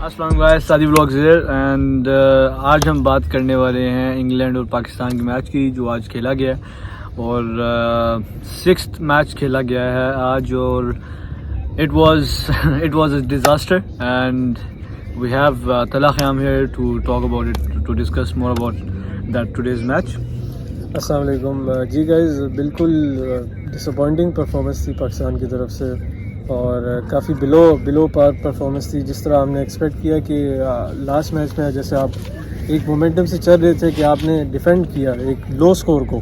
अस्सलाम गाइस, सादी vlogs here and आज हम बात करने वाले हैं इंग्लैंड और पाकिस्तान के मैच की जो आज खेला गया है और सिक्स्थ मैच खेला गया है आज और it was a disaster and we have तला ख़याम here to talk about it, to discuss more about that today's match. अस्सलाम वालेकुम जी गाइस, बिल्कुल डिसअपॉइंटिंग परफॉर्मेंस थी पाकिस्तान की तरफ से और काफ़ी बिलो पार परफॉर्मेंस थी। जिस तरह हमने एक्सपेक्ट किया कि लास्ट मैच में जैसे आप एक मोमेंटम से चल रहे थे कि आपने डिफेंड किया एक लो स्कोर को,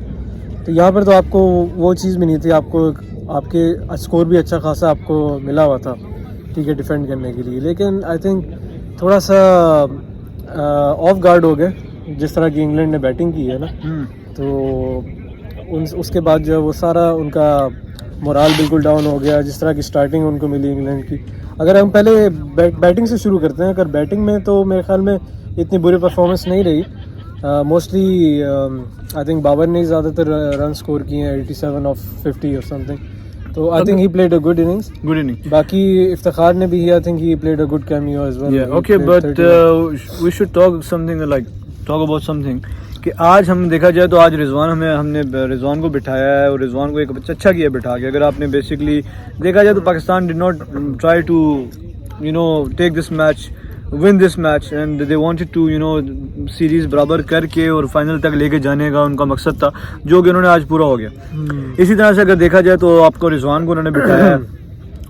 तो यहाँ पर तो आपको वो चीज़ भी नहीं थी। आपको आपके स्कोर भी अच्छा खासा आपको मिला हुआ था, ठीक है, डिफेंड करने के लिए। लेकिन आई थिंक थोड़ा सा ऑफ गार्ड हो गए जिस तरह की इंग्लैंड ने बैटिंग की है ना, तो उसके बाद जो है वो सारा उनका मोराल बिल्कुल डाउन हो गया। जिस तरह की स्टार्टिंग उनको मिली इंग्लैंड की, अगर हम पहले बैटिंग से शुरू करते हैं, अगर बैटिंग में तो मेरे ख्याल में इतनी बुरी परफॉर्मेंस नहीं रही। मोस्टली आई थिंक बाबर ने ज़्यादातर रन स्कोर किए हैं, 87 ऑफ 50 और समथिंग, तो I think he played a good innings. बाकी इफ्तिखार ने भी, I think he played a good cameo as well. Okay, but we should talk about something कि आज हम देखा जाए तो आज हमने रिजवान को बिठाया है और रिजवान को एक अच्छा किया बिठा के। अगर आपने बेसिकली देखा जाए तो Pakistan did not try to take this match, win this match and they wanted to series बराबर करके और फाइनल तक लेके जाने का उनका मकसद था, जो कि उन्होंने आज पूरा हो गया। इसी तरह से अगर देखा जाए तो आपको रिजवान को उन्होंने बिठाया है।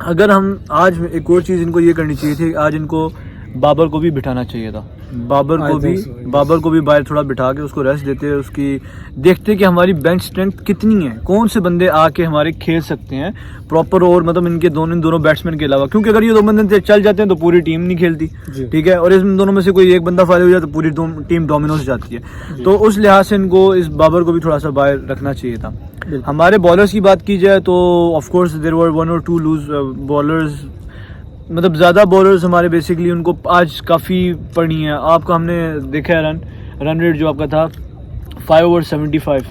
अगर हम आज एक और चीज़ इनको ये करनी चाहिए थी, आज इनको बाबर को भी बिठाना चाहिए था। बाबर को भी बाहर थोड़ा बिठा के उसको रेस्ट देते, उसकी देखते कि हमारी बेंच स्ट्रेंथ कितनी है, कौन से बंदे आके हमारे खेल सकते हैं प्रॉपर और मतलब इन दोनों बैट्समैन के अलावा, क्योंकि अगर ये दो बंदे चल जाते हैं तो पूरी टीम नहीं खेलती, ठीक है, और इसमें दोनों में से कोई एक बंदा फाइल हो जाए तो पूरी टीम डोमिनो हो जाती है। तो उस लिहाज से इनको इस बाबर को भी थोड़ा सा बाहर रखना चाहिए था। हमारे बॉलर्स की बात की जाए तो ऑफकोर्स देयर वर 1 और 2 लूज बॉलर्स, मतलब ज़्यादा बॉलर्स हमारे बेसिकली उनको आज काफ़ी पड़ी हैं। आपका हमने देखा है रन रेट जो आपका था 5 ओवर 75,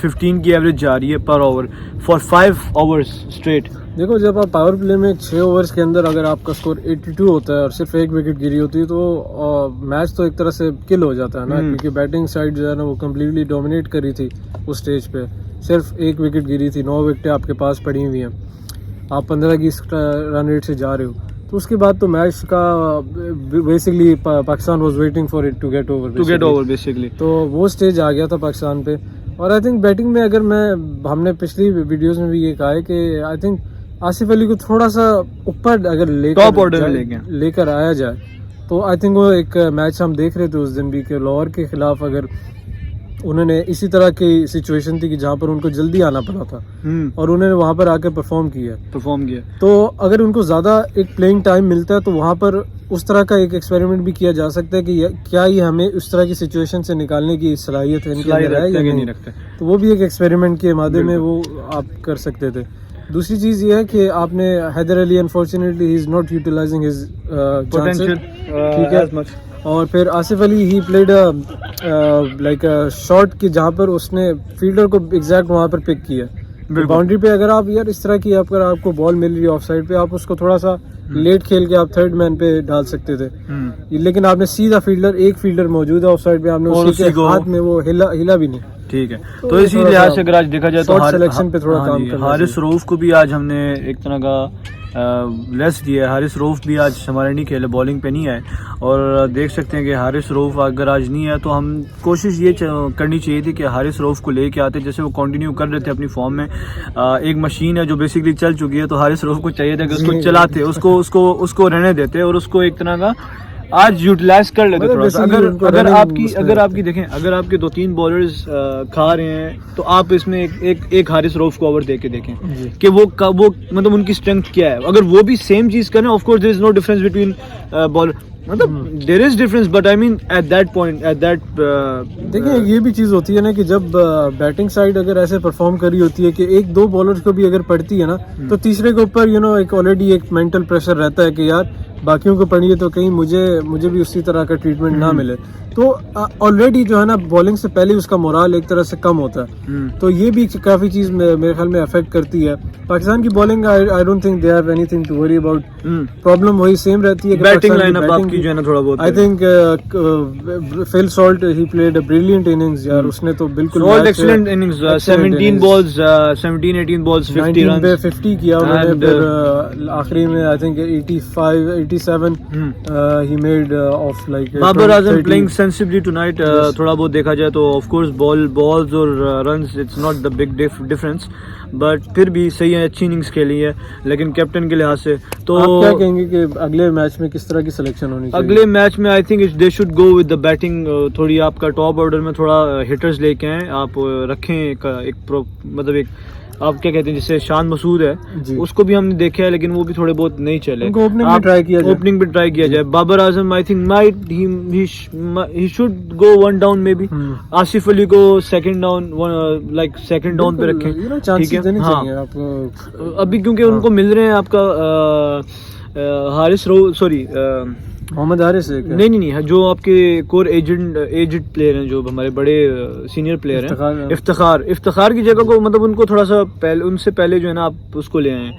15 की एवरेज जा रही है पर ओवर फॉर 5 ओवर्स स्ट्रेट। देखो, जब आप पावर प्ले में 6 ओवर्स के अंदर अगर आपका स्कोर 82 होता है और सिर्फ एक विकेट गिरी होती है तो मैच तो एक तरह से किल हो जाता है ना, क्योंकि बैटिंग साइड जो है ना वो कम्प्लीटली डोमिनेट करी थी उस स्टेज पे। सिर्फ एक विकेट गिरी थी, 9 विकेटें आपके पास पड़ी हुई हैं, आप 15 की रन रेट से जा रहे हो, तो उसके बाद तो मैच का basically Pakistan was waiting for it to get over basically. तो वो स्टेज आ गया था पाकिस्तान पे। और आई थिंक बैटिंग में अगर हमने पिछली वीडियोस में भी ये कहा है कि आई थिंक आसिफ अली को थोड़ा सा ऊपर अगर लेकर आया जाए तो आई थिंक वो एक मैच हम देख रहे थे उस दिन भी कि लाहौर के खिलाफ अगर उन्होंने इसी तरह की सिचुएशन थी कि जहाँ पर उनको जल्दी आना पड़ा था और उन्होंने वहाँ पर आकर परफॉर्म किया। तो अगर उनको ज़्यादा एक प्लेइंग टाइम मिलता है तो वहाँ पर उस तरह का एक एक्सपेरिमेंट भी किया जा सकता है कि क्या ये हमें उस तरह की सिचुएशन से निकालने की सलाहियत है इनके अंदर है या नहीं रखते। तो वो भी एक एक्सपेरिमेंट के माध्यम में वो आप कर सकते थे। दूसरी चीज़ ये है कि आपने Haider Ali unfortunately he is not utilising his potential, ठीक है, और फिर Asif Ali he played like shot की जहाँ पर उसने फील्डर को एग्जैक्ट वहाँ पर पिक किया बाउंड्री पे। अगर आप यार इस तरह की अगर आपको बॉल मिल रही है ऑफ साइड पे, आप उसको थोड़ा सा लेट खेल के आप थर्ड मैन पे डाल सकते थे, लेकिन आपने सीधा एक फील्डर मौजूद है ऑफ साइड पे, आपने उसके हाथ में वो हिला भी नहीं, ठीक है। तो इसी लिहाज से अगर आज देखा जाए तो सिलेक्शन पे थोड़ा काम करना। हारिस रऊफ को भी आज हमने एक तरह का रेस्ट दिया है। हारिस रऊफ भी आज हमारे नहीं खेले, बॉलिंग पे नहीं आए, और देख सकते हैं कि हारिस रऊफ अगर आज नहीं है तो हम कोशिश ये करनी चाहिए थी कि हारिस रऊफ को लेके आते, जैसे वो कंटिन्यू कर रहे थे अपनी फॉर्म में। एक मशीन है जो बेसिकली चल चुकी है, तो हारिस रऊफ को चाहिए था कि उसको चलाते, उसको रहने देते और उसको एक तरह का आज यूटिलाइज कर लेते थोड़ा सा। अगर आपकी देखें, अगर आपके 2-3 बॉलर्स खा रहे हैं तो आप इसमें एक हारिस रऊफ को ओवर दे के देखें कि वो मतलब उनकी स्ट्रेंथ क्या है। अगर वो भी सेम चीज करें, of course there is no difference between bowler, मतलब there is difference, but I mean at that देखिए ये भी चीज होती है ना कि जब बैटिंग साइड अगर ऐसे परफॉर्म करी होती है कि 1-2 बॉलर्स को भी अगर पड़ती है ना, तो तीसरे के ऊपर एक ऑलरेडी एक मेंटल प्रेशर रहता है कि यार बाकियों को पड़ी है तो कहीं मुझे भी उसी तरह का ट्रीटमेंट ना मिले। तो ऑलरेडी जो है ना बॉलिंग से पहले उसका मोराल एक तरह से कम होता है, तो ये भी काफी चीज मेरे ख्याल में अफेक्ट करती है। पाकिस्तान की bowling I don't think they have anything to worry about, problem वही सेम रहती है। बैटिंग लाइनअप आपकी जो है ना थोड़ा बहुत, I think Phil Salt he played a brilliant innings यार, उसने तो बिल्कुल excellent innings, 17 balls 17-18 balls 50 run पे 50 किया उन्होंने, फिर आखिरी में I think 87 he made off like Babar Azam playing sensibly tonight. थोड़ा बहुत देखा जाए तो ऑफ कोर्स बॉल्स और runs it's not the big difference, but फिर भी सही है, अच्छी इनिंग्स खेली है। लेकिन कैप्टन के लिहाज से तो आप क्या कहेंगे कि अगले मैच में किस तरह की सिलेक्शन होनी चाहिए? अगले मैच में I think they should go with the batting. थोड़ी आपका टॉप ऑर्डर में थोड़ा हिटर्स लेके आए, आप रखें मतलब एक आप क्या कहते हैं जिससे शान मसूद है, उसको भी हमने देखा है लेकिन वो भी थोड़े बहुत नहीं चले। ओपनिंग भी ट्राई किया जाए। Babar Azam I think he should go 1 down maybe. Asif Ali को सेकंड डाउन पे रखें, ठीक है। हाँ, अभी क्योंकि उनको मिल रहे हैं आपका मोहम्मद हारिस नहीं, जो आपके कोर एजेड प्लेयर हैं, जो हमारे बड़े सीनियर प्लेयर हैं, इफ्तिखार की जगह को मतलब उनको थोड़ा सा उनसे पहले जो है ना आप उसको ले आए,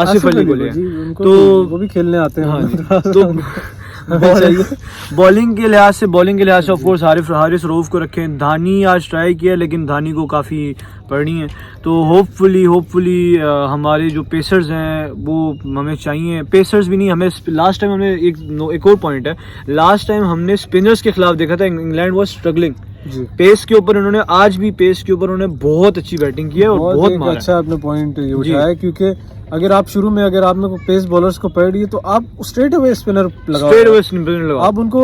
आसिफ अली को ले आए, तो वो भी खेलने आते हैं। हाँ, तो बॉलिंग के लिहाज से ऑफ कोर्स हारिस रऊफ को रखें। धानी आज ट्राई किया लेकिन धानी को काफ़ी पड़नी है, तो होपफुली हमारे जो पेसर्स हैं वो हमें चाहिए। पेसर्स भी नहीं, हमें लास्ट टाइम हमें एक और पॉइंट है, लास्ट टाइम हमने स्पिनर्स के खिलाफ देखा था, इंग्लैंड वाज स्ट्रगलिंग पेस के ऊपर, उन्होंने बहुत अच्छी बैटिंग की है और बहुत मारा। अच्छा आपने पॉइंट ये उठाया, क्योंकि अगर आप शुरू में आपने को पेस बॉलर्स को पकड़ दिए तो आप स्ट्रेट अवे स्पिनर लगाओ, आप उनको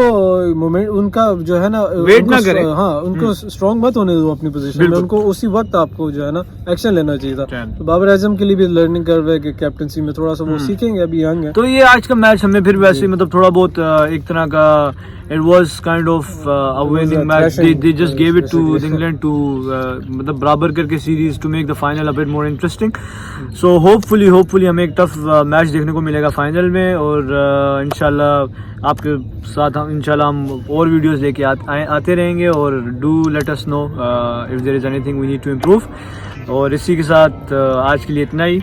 मोमेंट उनका जो है ना वेट ना करें, हाँ उनको स्ट्रॉन्ग मत होने दो अपनी पोजीशन में, उनको उसी वक्त आपको जो है ना एक्शन लेना चाहिए था। तो बाबर आजम के लिए भी लर्निंग कर्व है कि कैप्टनसी में थोड़ा सा वो सीखेंगे, अभी यंग है। तो ये आज का मैच हमें फिर वैसे मतलब थोड़ा बहुत एक तरह का it was kind of a winning match. They just gave it to England to मतलब बराबर करके series to make the final a bit more interesting. So hopefully हमें एक टफ मैच देखने को मिलेगा फाइनल में, और इंशाल्लाह आपके साथ हम और वीडियोस लेके आते रहेंगे, और do let us know if there is anything we need to improve. और इसी के साथ आज के लिए इतना ही।